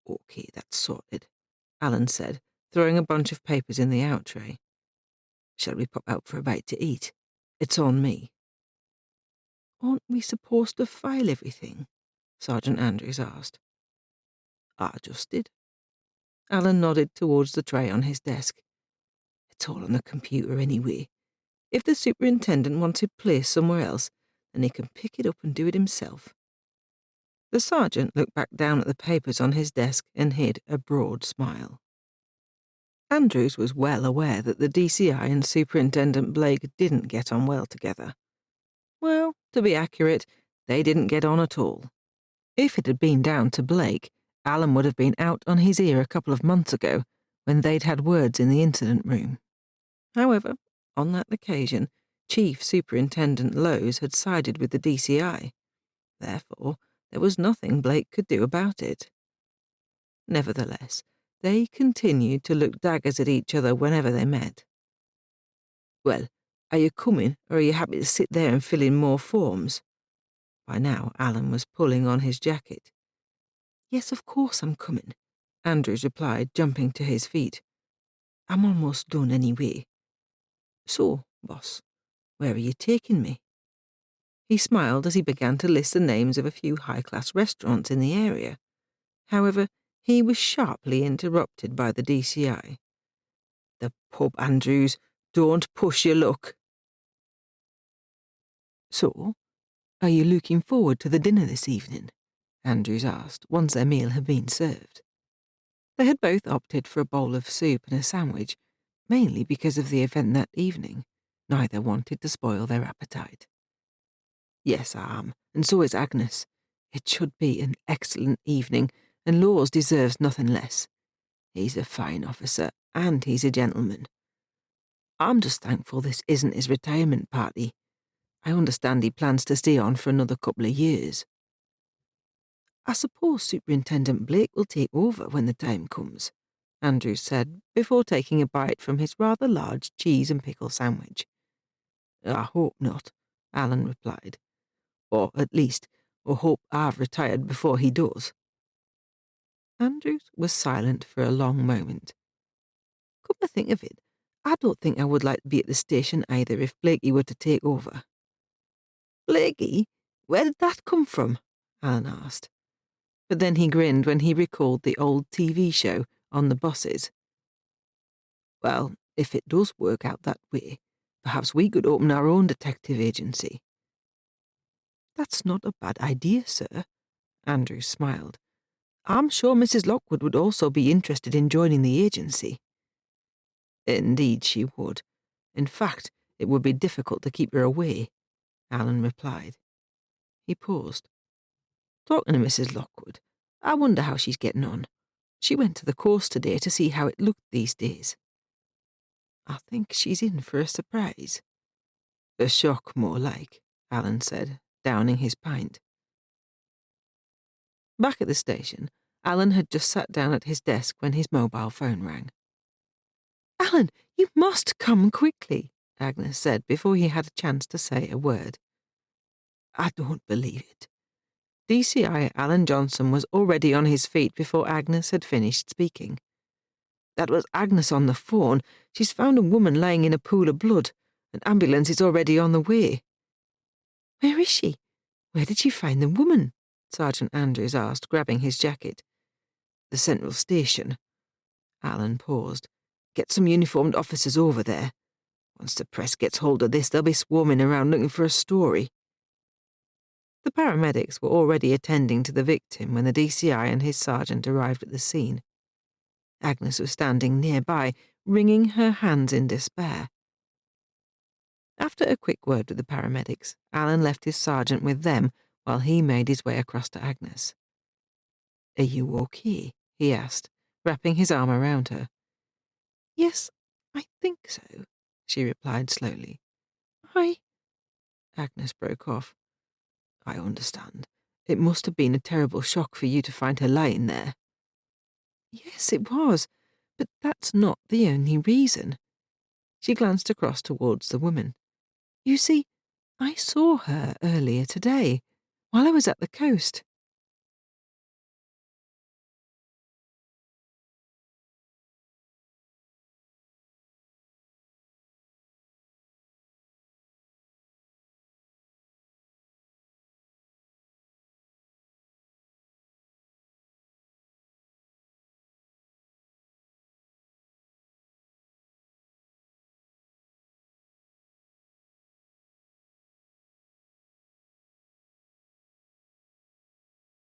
OK, that's sorted, Alan said, throwing a bunch of papers in the out tray. Shall we pop out for a bite to eat? It's on me. Aren't we supposed to file everything? Sergeant Andrews asked. I just did. Alan nodded towards the tray on his desk. It's all on the computer anyway. If the superintendent wants it placed somewhere else, then he can pick it up and do it himself. The sergeant looked back down at the papers on his desk and hid a broad smile. Andrews was well aware that the DCI and Superintendent Blake didn't get on well together. Well, to be accurate, they didn't get on at all. If it had been down to Blake, Alan would have been out on his ear a couple of months ago when they'd had words in the incident room. However, on that occasion, Chief Superintendent Lowes had sided with the DCI. Therefore, there was nothing Blake could do about it. Nevertheless, they continued to look daggers at each other whenever they met. Well, are you coming, or are you happy to sit there and fill in more forms? By now, Alan was pulling on his jacket. Yes, of course I'm coming, Andrews replied, jumping to his feet. I'm almost done anyway. So, boss, where are you taking me? He smiled as he began to list the names of a few high-class restaurants in the area. However, he was sharply interrupted by the DCI. The pub, Andrews. Don't push your luck. So, are you looking forward to the dinner this evening? Andrews asked, once their meal had been served. They had both opted for a bowl of soup and a sandwich, mainly because of the event that evening. Neither wanted to spoil their appetite. Yes, I am, and so is Agnes. It should be an excellent evening, and Laws deserves nothing less. He's a fine officer, and he's a gentleman. I'm just thankful this isn't his retirement party. I understand he plans to stay on for another couple of years. I suppose Superintendent Blake will take over when the time comes, Andrews said, before taking a bite from his rather large cheese and pickle sandwich. I hope not, Alan replied. Or, at least, I hope I've retired before he does. Andrews was silent for a long moment. Come to think of it, I don't think I would like to be at the station either if Blakey were to take over. Blakey? Where did that come from? Alan asked. But then he grinned when he recalled the old TV show on the buses. Well, if it does work out that way, perhaps we could open our own detective agency. That's not a bad idea, sir, Andrews smiled. I'm sure Mrs. Lockwood would also be interested in joining the agency. Indeed she would. In fact, it would be difficult to keep her away, Alan replied. He paused. Talking to Mrs. Lockwood, I wonder how she's getting on. She went to the course today to see how it looked these days. I think she's in for a surprise. A shock, more like, Alan said, downing his pint. Back at the station, Alan had just sat down at his desk when his mobile phone rang. Alan, you must come quickly, Agnes said before he had a chance to say a word. I don't believe it. DCI Alan Johnson was already on his feet before Agnes had finished speaking. That was Agnes on the phone. She's found a woman lying in a pool of blood. An ambulance is already on the way. Where is she? Where did she find the woman? Sergeant Andrews asked, grabbing his jacket. The Central Station. Alan paused. Get some uniformed officers over there. Once the press gets hold of this, they'll be swarming around looking for a story. The paramedics were already attending to the victim when the DCI and his sergeant arrived at the scene. Agnes was standing nearby, wringing her hands in despair. After a quick word with the paramedics, Alan left his sergeant with them while he made his way across to Agnes. Are you okay? He asked, wrapping his arm around her. Yes, I think so, she replied slowly. Agnes broke off. I understand. It must have been a terrible shock for you to find her lying there. Yes, it was, but that's not the only reason. She glanced across towards the woman. You see, I saw her earlier today, while I was at the coast.